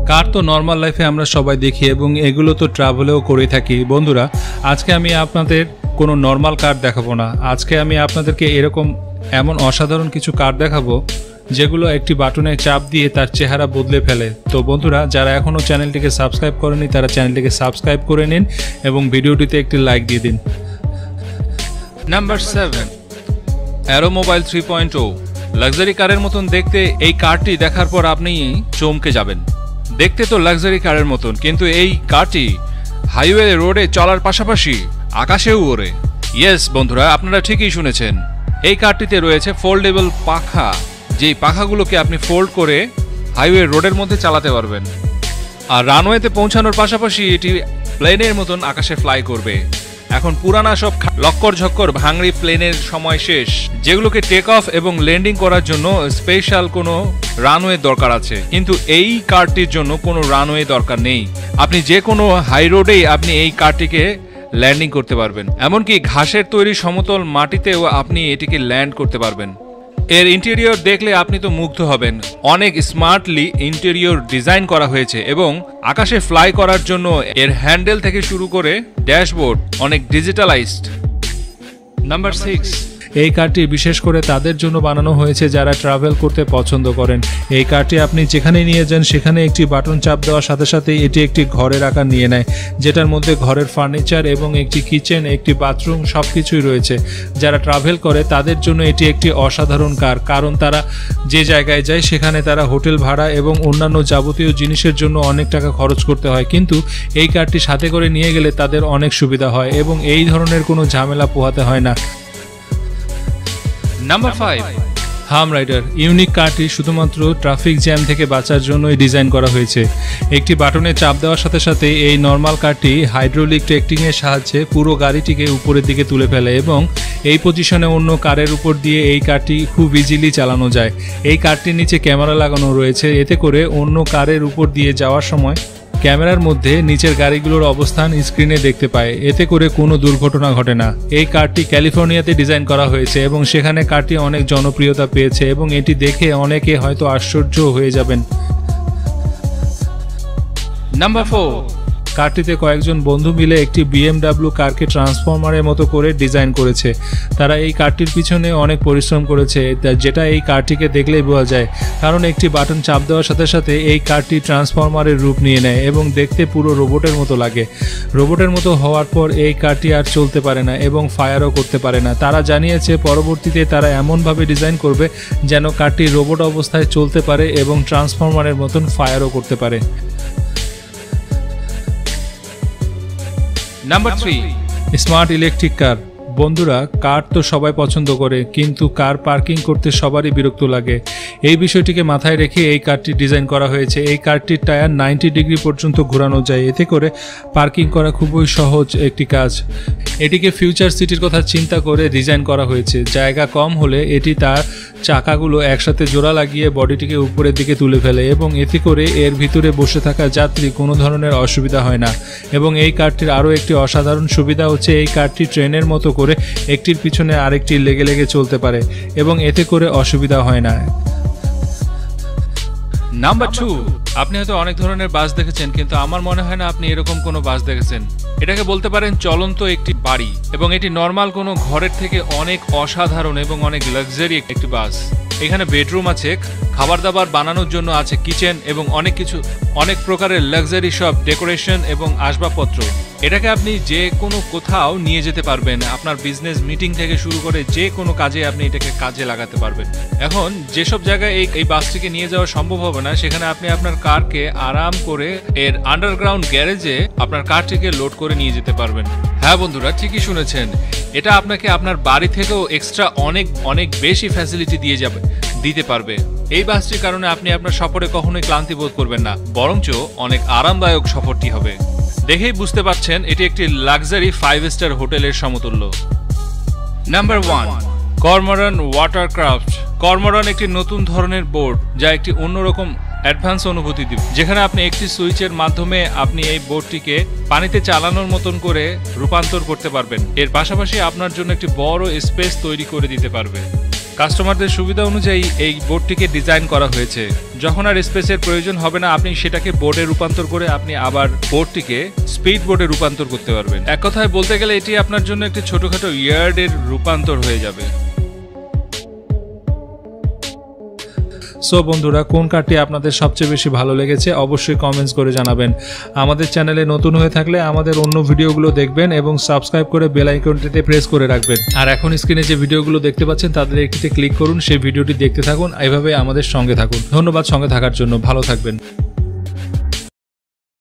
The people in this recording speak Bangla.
কার তো নর্মাল লাইফে আমরা সবাই দেখি এবং এগুলো তো ট্রাভেলেও করে থাকি। বন্ধুরা, আজকে আমি আপনাদের কোনো নর্মাল কার দেখাবো না। আজকে আমি আপনাদেরকে এমন অসাধারণ কিছু কার দেখাবো যেগুলো একটি বাটনে চাপ দিয়ে তার চেহারা বদলে ফেলে। তো বন্ধুরা, যারা এখনও চ্যানেলটিকে সাবস্ক্রাইব করেনি তারা চ্যানেলটিকে সাবস্ক্রাইব করে নিন এবং ভিডিওটিতে একটি লাইক দিয়ে দিন। Number 7, arrow mobile 3.0। লাক্সারি কারের মতন দেখতে এই কারটি দেখার পর আপনি চমকে যাবেন। দেখতে তো লাক্সারি কারের মতন, কিন্তু এই কারটি হাইওয়ে রোডে চলার পাশাপাশি আকাশেও ওড়ে। ইয়েস বন্ধুরা, আপনারা ঠিকই শুনেছেন, এই কারটিতে রয়েছে ফোল্ডেবল পাখা, যেই পাখাগুলোকে আপনি ফোল্ড করে হাইওয়ে রোডের মধ্যে চালাতে পারবেন। আর রানওয়েতে পৌঁছানোর পাশাপাশি এটি প্লেনের মতন আকাশে ফ্লাই করবে। এখন পুরানা সব লক্কর ঝক্কর ভাঙড়ি প্লেনের সময় শেষ, যেগুলোকে টেক অফ এবং ল্যান্ডিং করার জন্য স্পেশাল কোনো রানওয়ে দরকার আছে, কিন্তু এই কারটির জন্য কোনো রানওয়ে দরকার নেই। আপনি যে কোনো হাই রোডেই আপনি এই কারটিকে ল্যান্ডিং করতে পারবেন, এমনকি ঘাসের তৈরি সমতল মাটিতেও আপনি এটিকে ল্যান্ড করতে পারবেন। এর ইন্টেরিয়র দেখলে আপনি তো মুগ্ধ হবেন। অনেক স্মার্টলি ইন্টেরিয়র ডিজাইন করা হয়েছে এবং আকাশে ফ্লাই করার জন্য এর হ্যান্ডেল থেকে শুরু করে ড্যাশবোর্ড অনেক ডিজিটালাইজড। নাম্বার 6, এই কারটি বিশেষ করে তাদের জন্য বানানো হয়েছে যারা ট্রাভেল করতে পছন্দ করেন। এই কারটি আপনি যেখানে নিয়ে যান সেখানে একটি বাটন চাপ দেওয়ার সাথে সাথে এটি একটি ঘরের আকার নিয়ে নেয়, যেটার মধ্যে ঘরের ফার্নিচার এবং একটি কিচেন, একটি বাথরুম সবকিছুই রয়েছে। যারা ট্রাভেল করে তাদের জন্য এটি একটি অসাধারণ কার, কারণ তারা যে জায়গায় যায় সেখানে তারা হোটেল ভাড়া এবং অন্যান্য যাবতীয় জিনিসের জন্য অনেক টাকা খরচ করতে হয়, কিন্তু এই কারটি সাথে করে নিয়ে গেলে তাদের অনেক সুবিধা হয় এবং এই ধরনের কোনো ঝামেলা পোহাতে হয় না। নাম্বার 5, হাম রাইডার। ইউনিক কারটি শুধুমাত্র ট্রাফিক জ্যাম থেকে বাঁচার জন্যই ডিজাইন করা হয়েছে। একটি বাটনে চাপ দেওয়ার সাথে সাথে এই নর্মাল কারটি হাইড্রোলিক ট্রেক্টিংয়ের সাহায্যে পুরো গাড়িটিকে উপরের দিকে তুলে ফেলে এবং এই পজিশনে অন্য কারের উপর দিয়ে এই কারটি খুব ইজিলি চালানো যায়। এই কারটির নিচে ক্যামেরা লাগানো রয়েছে, এতে করে অন্য কারের উপর দিয়ে যাওয়ার সময় ক্যামেরার মধ্যে নিচের গাড়িগুলোর অবস্থান স্ক্রিনে দেখতে পায়, এতে করে কোনো দুর্ঘটনা ঘটে না। এই কারটি ক্যালিফোর্নিয়াতে ডিজাইন করা হয়েছে এবং সেখানে কারটি অনেক জনপ্রিয়তা পেয়েছে এবং এটি দেখে অনেকে হয়তো আশ্চর্য হয়ে যাবেন। নাম্বার 4, কারটিতে কয়েকজন বন্ধু মিলে একটি BMW কারকে ট্রান্সফরমারের মতো করে ডিজাইন করেছে। তারা এই কারটির পিছনে অনেক পরিশ্রম করেছে, যেটা এই কারটিকে দেখলেই বোঝা যায়, কারণ একটি বাটন চাপ দেওয়ার সাথে সাথে এই কারটি ট্রান্সফরমারের রূপ নিয়ে নেয় এবং দেখতে পুরো রোবটের মতো লাগে। রোবটের মতো হওয়ার পর এই কারটি আর চলতে পারে না এবং ফায়ারও করতে পারে না। তারা জানিয়েছে পরবর্তীতে তারা এমনভাবে ডিজাইন করবে যেন কারটি রোবট অবস্থায় চলতে পারে এবং ট্রান্সফরমারের মতন ফায়ারও করতে পারে। নাম্বার 3, স্মার্ট ইলেকট্রিক কার। বন্ধুরা, কার তো সবাই পছন্দ করে, কিন্তু কার পার্কিং করতে সবারই বিরক্ত লাগে। এই বিষয়টিকে মাথায় রেখে এই কারটি ডিজাইন করা হয়েছে। এই কারটির টায়ার 90 ডিগ্রি পর্যন্ত ঘোরানো যায়, এতে করে পার্কিং করা খুবই সহজ একটি কাজ। এটিকে ফিউচার সিটির কথা চিন্তা করে ডিজাইন করা হয়েছে। জায়গা কম হলে এটি তার চাকাগুলো একসাথে জোড়া লাগিয়ে বডিটিকে উপরের দিকে তুলে ফেলে এবং এতে করে এর ভিতরে বসে থাকা যাত্রী কোনো ধরনের অসুবিধা হয় না। এবং এই কারটির আরও একটি অসাধারণ সুবিধা হচ্ছে এই কারটি ট্রেনের মতো করে একটির পিছনে আরেকটি লেগে লেগে চলতে পারে এবং এতে করে অসুবিধা হয় না। নাম্বার 2, আপনি হয়তো অনেক ধরনের বাস দেখেছেন, কিন্তু আমার মনে হয় না আপনি এরকম কোনো বাস দেখেছেন। এটাকে বলতে পারেন চলন্ত একটি বাড়ি, এবং এটি নর্মাল কোনো ঘরের থেকে অনেক অসাধারণ এবং অনেক লাক্সারি একটি বাস। এখানে বেডরুম আছে, খাবার দাবার বানানোর জন্য আছে কিচেন এবং অনেক প্রকারের লাক্সারি সব ডেকোরেশন এবং আসবাবপত্র। এটাকে আপনি যে কোনো কোথাও নিয়ে যেতে পারবেন, আপনার বিজনেস মিটিং থেকে শুরু করে যে কোনো কাজে আপনি এটাকে কাজে লাগাতে পারবেন। এখন যেসব জায়গায় এই বাসটিকে নিয়ে যাওয়া সম্ভব হবে না, সেখানে আপনি আপনার কারকে আরাম করে এর আন্ডারগ্রাউন্ড গ্যারেজে আপনার কারটিকে লোড করে নিয়ে যেতে পারবেন। হ্যাঁ বন্ধুরা, ঠিকই শুনেছেন, এটা আপনাকে আপনার বাড়ি থেকেও এক্সট্রা অনেক বেশি ফ্যাসিলিটি দিতে পারবে। এই বাসটির কারণে আপনি আপনার সফরে কখনোই ক্লান্তি বোধ করবেন না, বরঞ্চ অনেক আরামদায়ক সফরটি হবে। দেখেই বুঝতে পারছেন এটি একটি লাক্সারি 5 স্টার হোটেলের সমতুল্য। নাম্বার 1, কর্মোরান ওয়াটারক্রাফট। কর্মোরান একটি নতুন ধরনের বোট, যা একটি অন্যরকম অ্যাডভান্স অনুভূতি দিবে, যেখানে আপনি একটি সুইচের মাধ্যমে আপনি এই বোটটিকে পানিতে চালানোর মতন করে রূপান্তর করতে পারবেন। এর পাশাপাশি আপনার জন্য একটি বড় স্পেস তৈরি করে দিতে পারবে। কাস্টমারদের সুবিধা অনুযায়ী এই বোর্ডটিকে ডিজাইন করা হয়েছে। যখন আর স্পেসের প্রয়োজন হবে না, আপনি সেটাকে বোর্ডে রূপান্তর করে আপনি আবার বোর্ডটিকে স্পিড বোর্ডে রূপান্তর করতে পারবেন। এক কথায় বলতে গেলে এটি আপনার জন্য একটি ছোটখাটো ইয়ার্ডের রূপান্তর হয়ে যাবে। সো বন্ধুরা, কোন কারটি আপনাদের সবচেয়ে বেশি ভালো লেগেছে অবশ্যই কমেন্টস করে জানাবেন। আমাদের চ্যানেলে নতুন হয়ে থাকলে আমাদের অন্য ভিডিওগুলো দেখবেন এবং সাবস্ক্রাইব করে বেল আইকনটিতে প্রেস করে রাখবেন। আর এখন স্ক্রিনে যে ভিডিওগুলো দেখতে পাচ্ছেন তাদের একটিতে ক্লিক করুন, সেই ভিডিওটি দেখতে থাকুন, এইভাবে আমাদের সঙ্গে থাকুন। ধন্যবাদ সঙ্গে থাকার জন্য, ভালো থাকবেন।